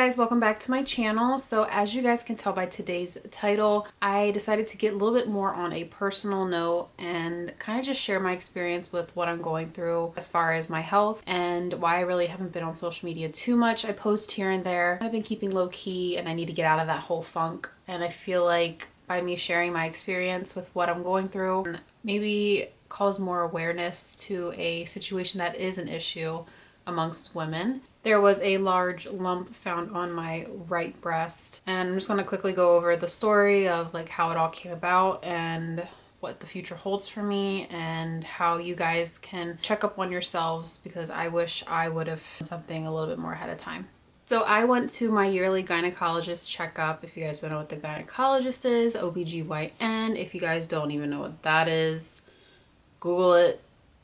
Guys, welcome back to my channel. So as you guys can tell by today's title, I decided to get a little bit more on a personal note and kind of just share my experience with what I'm going through as far as my health and why I really haven't been on social media too much. I post here and there. I've been keeping low key and I need to get out of that whole funk, and I feel like by me sharing my experience with what I'm going through and maybe cause more awareness to a situation that is an issue amongst women. There was a large lump found on my right breast, and I'm just going to quickly go over the story of like how it all came about and what the future holds for me and how you guys can check up on yourselves, because I wish I would have done something a little bit more ahead of time. So I went to my yearly gynecologist checkup. If you guys don't know what the gynecologist is, OBGYN. If you guys don't even know what that is, Google it.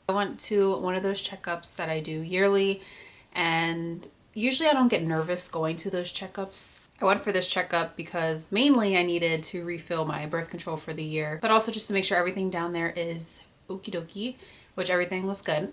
I went to one of those checkups that I do yearly, and usually I don't get nervous going to those checkups. I went for this checkup because mainly I needed to refill my birth control for the year, but also just to make sure everything down there is okie dokie, which everything was good.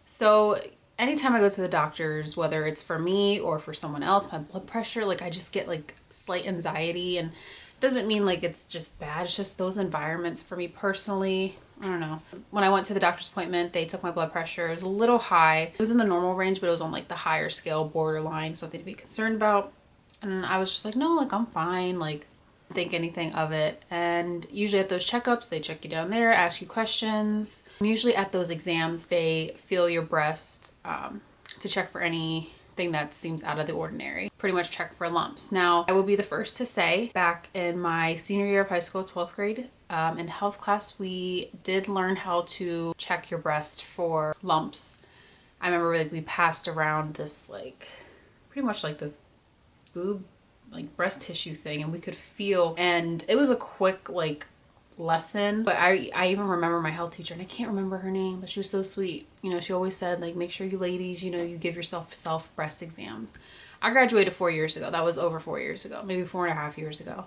So anytime I go to the doctors, whether it's for me or for someone else, my blood pressure, like I just get like slight anxiety, and it doesn't mean like it's just bad. It's just those environments for me personally. I don't know. When I went to the doctor's appointment, they took my blood pressure. It was a little high. It was in the normal range, but it was on like the higher scale, borderline, something to be concerned about. And I was just like, no, like I'm fine. Like, didn't think anything of it. And usually at those checkups, they check you down there, ask you questions. Usually at those exams, they feel your breast to check for anything that seems out of the ordinary. Pretty much check for lumps. Now, I will be the first to say, back in my senior year of high school, 12th grade, in health class, we did learn how to check your breast for lumps. I remember like we passed around this like, pretty much like this boob, like breast tissue thing, and we could feel, and it was a quick like lesson. But I even remember my health teacher, and I can't remember her name, but she was so sweet. You know, she always said like, make sure you ladies, you know, you give yourself self breast exams. I graduated 4 years ago. That was over 4 years ago, maybe 4.5 years ago.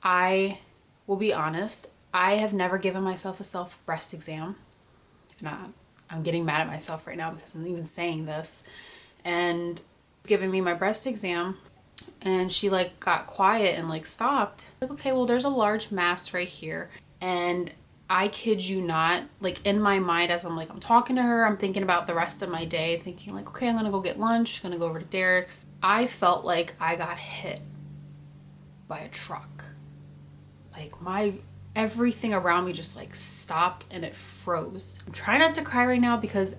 I will be honest, I have never given myself a self breast exam, and I'm getting mad at myself right now because I'm even saying this. And giving me my breast exam, and she like got quiet and like stopped. Like, okay, well there's a large mass right here, and I kid you not, like in my mind as I'm talking to her, I'm thinking about the rest of my day, thinking like, okay, I'm gonna go get lunch, gonna go over to Derek's. I felt like I got hit by a truck. Like everything around me just like stopped and it froze. I'm trying not to cry right now because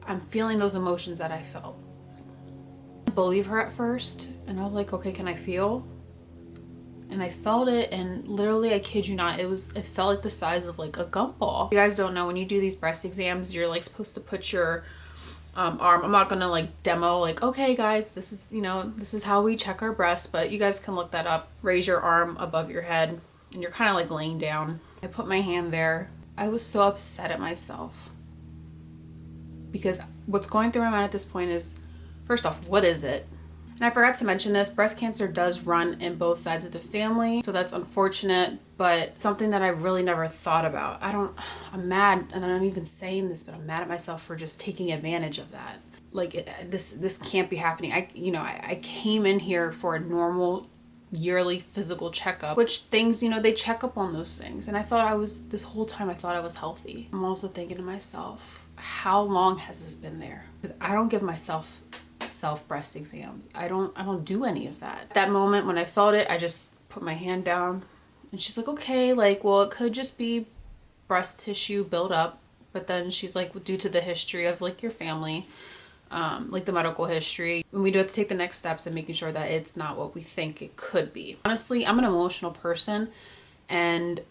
I'm feeling those emotions that I felt. I didn't believe her at first, and I was like, okay, can I feel? And I felt it, and literally, I kid you not, it felt like the size of like a gumball. You guys don't know, when you do these breast exams, you're like supposed to put your arm. I'm not gonna like demo like, okay guys, this is, you know, this is how we check our breasts, but you guys can look that up. Raise your arm above your head, and you're kind of like laying down. I put my hand there. I was so upset at myself because what's going through my mind at this point is, first off, what is it? And I forgot to mention this, breast cancer does run in both sides of the family, so that's unfortunate, but something that I really never thought about. I'm mad, and I'm even saying this, but I'm mad at myself for just taking advantage of that. Like, this can't be happening. I came in here for a normal yearly physical checkup, which things, you know, they check up on those things, and this whole time I thought I was healthy. I'm also thinking to myself, how long has this been there? Because I don't give myself self breast exams. I don't do any of that. At that moment when I felt it, I just put my hand down, and she's like, okay, like, well, it could just be breast tissue build up, but then she's like, due to the history of like your family, like the medical history, and we do have to take the next steps in making sure that it's not what we think it could be. Honestly, I'm an emotional person, and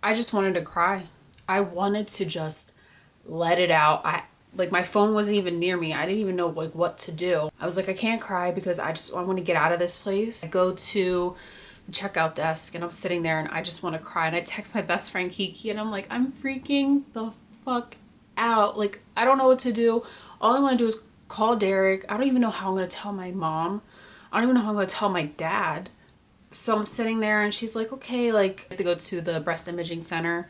I just wanted to cry. I wanted to just let it out. Like, my phone wasn't even near me. I didn't even know like what to do. I was like, I can't cry because I want to get out of this place. I go to the checkout desk, and I'm sitting there, and I just want to cry. And I text my best friend Kiki, and I'm like, I'm freaking the fuck out. Like, I don't know what to do. All I want to do is call Derek. I don't even know how I'm going to tell my mom. I don't even know how I'm going to tell my dad. So I'm sitting there, and she's like, okay, like, I have to go to the breast imaging center.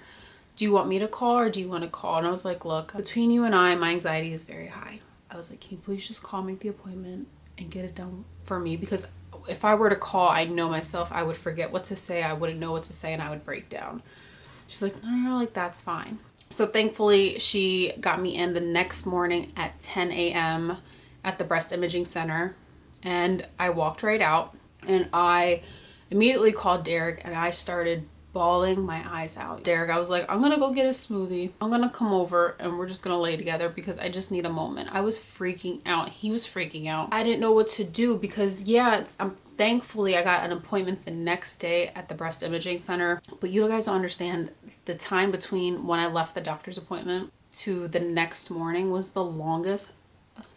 Do you want me to call, or do you want to call? And I was like, look, between you and I, my anxiety is very high. I was like, can you please just call, make the appointment, and get it done for me, because if I were to call, I know myself, I would forget what to say, I wouldn't know what to say, and I would break down. She's like, no, no, no, like that's fine. So thankfully she got me in the next morning at 10 a.m. at the breast imaging center, and I walked right out and I immediately called Derek and I started bawling my eyes out. Derek, I was like, I'm gonna go get a smoothie. I'm gonna come over and we're just gonna lay together because I just need a moment. I was freaking out. He was freaking out. I didn't know what to do because yeah, thankfully I got an appointment the next day at the breast imaging center. But you guys don't understand, the time between when I left the doctor's appointment to the next morning was the longest.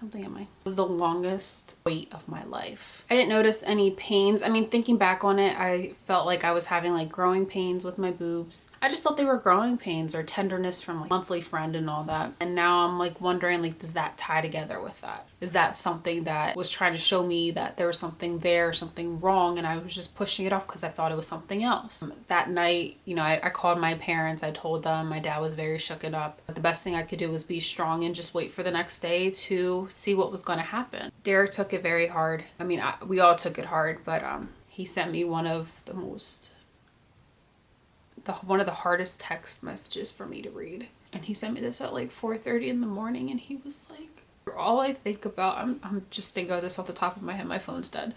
It was the longest wait of my life. I didn't notice any pains. I mean, thinking back on it, I felt like I was having like growing pains with my boobs. I just thought they were growing pains or tenderness from like monthly friend and all that. And now I'm like wondering, like, does that tie together with that? Is that something that was trying to show me that there was something there, something wrong, and I was just pushing it off because I thought it was something else? That night, you know, I called my parents. I told them. My dad was very shooken up. But the best thing I could do was be strong and just wait for the next day to see what was going to happen. Derek took it very hard. I mean, we all took it hard, but he sent me one of the hardest text messages for me to read. And he sent me this at like 4:30 in the morning, and he was like, "You're all I think about." I'm just thinking of this off the top of my head. My phone's dead.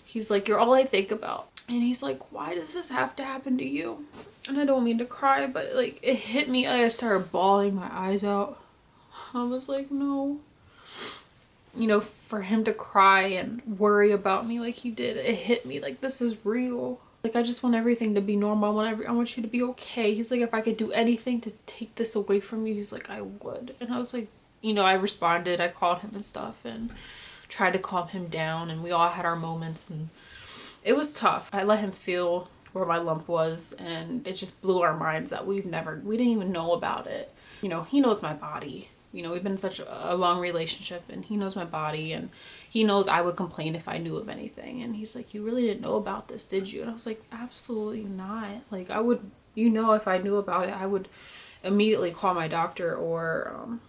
He's like, "You're all I think about." And he's like, "Why does this have to happen to you?" And I don't mean to cry, but like it hit me. I started bawling my eyes out. I was like, no. You know, for him to cry and worry about me like he did, it hit me like, this is real. Like, I just want everything to be normal. I want you to be okay. He's like, if I could do anything to take this away from you, he's like, I would. And I was like, you know, I responded. I called him and stuff and tried to calm him down, and we all had our moments, and it was tough. I let him feel where my lump was, and it just blew our minds that we didn't even know about it. You know, he knows my body. You know, we've been in such a long relationship, and he knows my body, and he knows I would complain if I knew of anything. And he's like, you really didn't know about this, did you? And I was like, absolutely not. Like, I would, you know, if I knew about it, I would immediately call my doctor or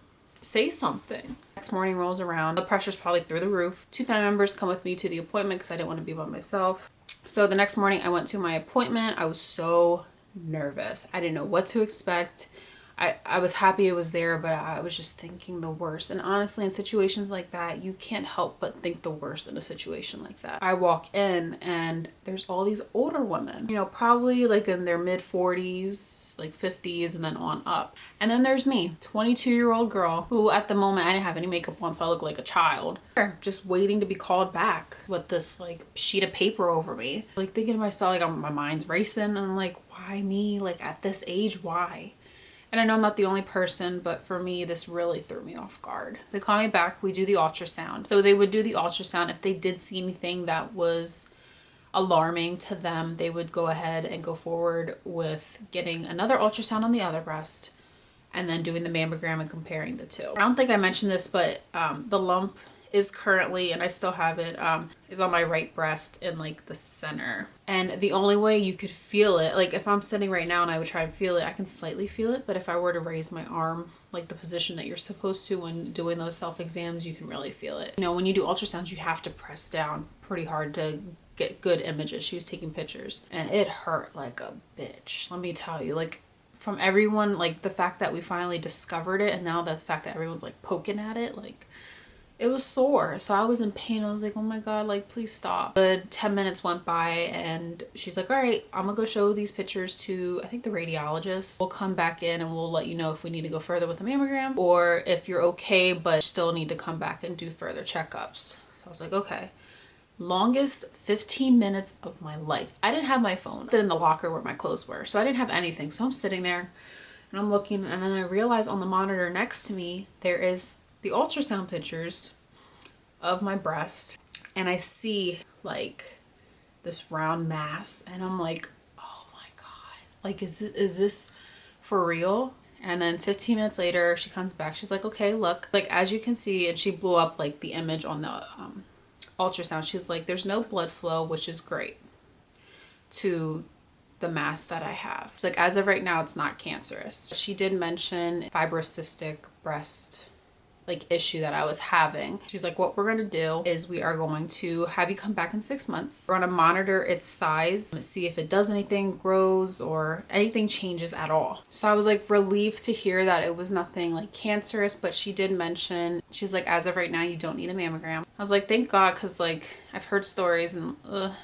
say something. Next morning rolls around. The pressure's probably through the roof. 2 family members come with me to the appointment because I didn't want to be by myself. So the next morning I went to my appointment. I was so nervous. I didn't know what to expect. I was happy it was there, but I was just thinking the worst. And honestly, in situations like that, you can't help but think the worst in a situation like that. I walk in and there's all these older women, you know, probably like in their mid 40s, like 50s, and then on up. And then there's me, 22-year-old girl who at the moment I didn't have any makeup on, so I look like a child. Just waiting to be called back with this like sheet of paper over me. Like thinking to myself, like my mind's racing, and I'm like, why me? Like at this age, why? And I know I'm not the only person, but for me, this really threw me off guard. They call me back, we do the ultrasound. So they would do the ultrasound. If they did see anything that was alarming to them, they would go ahead and go forward with getting another ultrasound on the other breast and then doing the mammogram and comparing the two. I don't think I mentioned this, but the lump is currently, and I still have it, is on my right breast in like the center. And the only way you could feel it, like if I'm sitting right now and I would try and feel it, I can slightly feel it. But if I were to raise my arm, like the position that you're supposed to when doing those self-exams, you can really feel it. You know, when you do ultrasounds, you have to press down pretty hard to get good images. She was taking pictures and it hurt like a bitch. Let me tell you, like from everyone, like the fact that we finally discovered it and now the fact that everyone's like poking at it, like it was sore. So I was in pain. I was like, oh my God, like, please stop. But 10 minutes went by and she's like, all right, I'm gonna go show these pictures to, I think, the radiologist. We'll come back in and we'll let you know if we need to go further with the mammogram or if you're okay, but still need to come back and do further checkups. So I was like, okay. Longest 15 minutes of my life. I didn't have my phone in the locker where my clothes were. So I didn't have anything. So I'm sitting there and I'm looking, and then I realize on the monitor next to me, there is the ultrasound pictures of my breast, and I see like this round mass, and I'm like, oh my God, like is this for real? And then 15 minutes later she comes back, she's like, okay, look, like as you can see, and she blew up like the image on the ultrasound. She's like, there's no blood flow, which is great, to the mass that I have. It's like, as of right now, it's not cancerous. She did mention fibrocystic breast like issue that I was having. She's like, what we're gonna do is we are going to have you come back in 6 months. We're gonna monitor its size, see if it does anything, grows, or anything changes at all. So I was like relieved to hear that it was nothing like cancerous, but she did mention, she's like, as of right now, you don't need a mammogram. I was like, thank God, because like I've heard stories and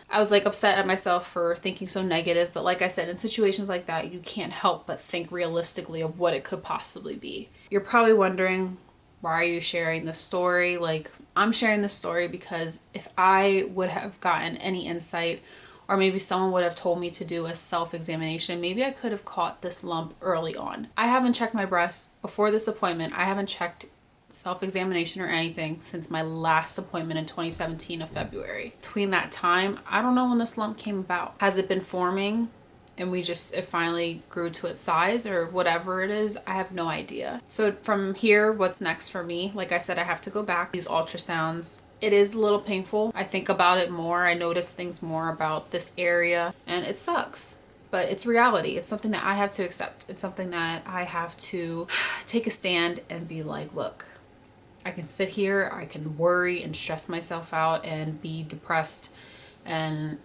I was like upset at myself for thinking so negative. But like I said, in situations like that, you can't help but think realistically of what it could possibly be. You're probably wondering, why are you sharing this story? Like, I'm sharing this story because if I would have gotten any insight, or maybe someone would have told me to do a self-examination, maybe I could have caught this lump early on. I haven't checked my breast before this appointment. I haven't checked self-examination or anything since my last appointment in 2017 of February. Between that time, I don't know when this lump came about. Has it been forming and it finally grew to its size, or whatever it is? I have no idea. So from here, what's next for me? Like I said, I have to go back, these ultrasounds. It is a little painful. I think about it more. I notice things more about this area, and it sucks. But it's reality. It's something that I have to accept. It's something that I have to take a stand and be like, look, I can sit here, I can worry and stress myself out and be depressed and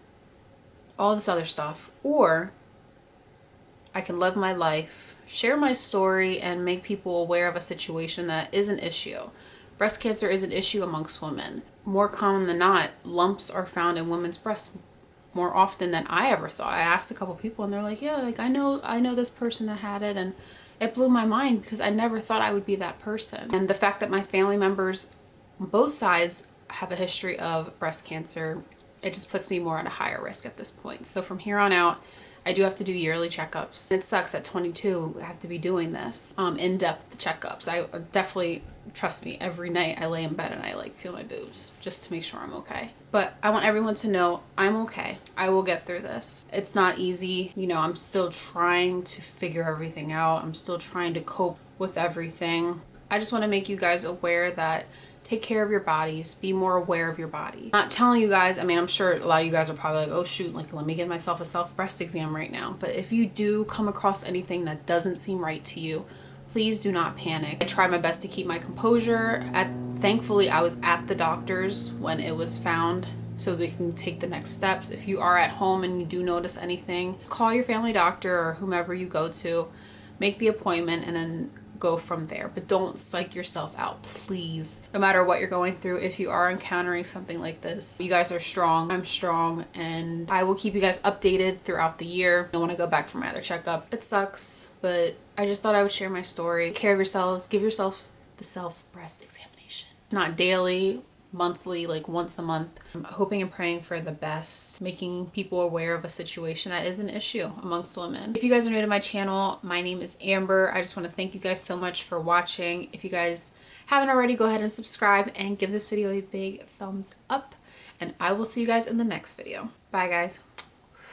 all this other stuff, or I can live my life, share my story, and make people aware of a situation that is an issue. Breast cancer is an issue amongst women. More common than not, lumps are found in women's breasts more often than I ever thought. I asked a couple people and they're like, yeah, like I know this person that had it, and it blew my mind because I never thought I would be that person. And the fact that my family members on both sides have a history of breast cancer, it just puts me more at a higher risk at this point. So from here on out, I do have to do yearly checkups. It sucks at 22, I have to be doing this, in-depth checkups. I definitely, trust me, every night I lay in bed and I like feel my boobs just to make sure I'm okay. But I want everyone to know I'm okay. I will get through this. It's not easy. You know, I'm still trying to figure everything out. I'm still trying to cope with everything. I just want to make you guys aware that take care of your bodies. Be more aware of your body. I'm not telling you guys, I mean, I'm sure a lot of you guys are probably like, oh shoot, like let me give myself a self-breast exam right now. But if you do come across anything that doesn't seem right to you, please do not panic. I try my best to keep my composure. Thankfully, I was at the doctor's when it was found, so we can take the next steps. If you are at home and you do notice anything, call your family doctor or whomever you go to, make the appointment, and then go from there. But don't psych yourself out, please. No matter what you're going through, if you are encountering something like this, you guys are strong, I'm strong, and I will keep you guys updated throughout the year. I want to go back for my other checkup. It sucks, but I just thought I would share my story. Take care of yourselves. Give yourself the self-breast examination. Not daily, monthly, like once a month. I'm hoping and praying for the best, making people aware of a situation that is an issue amongst women. If you guys are new to my channel, my name is Amber. I just want to thank you guys so much for watching. If you guys haven't already, go ahead and subscribe and give this video a big thumbs up, and I will see you guys in the next video. Bye guys.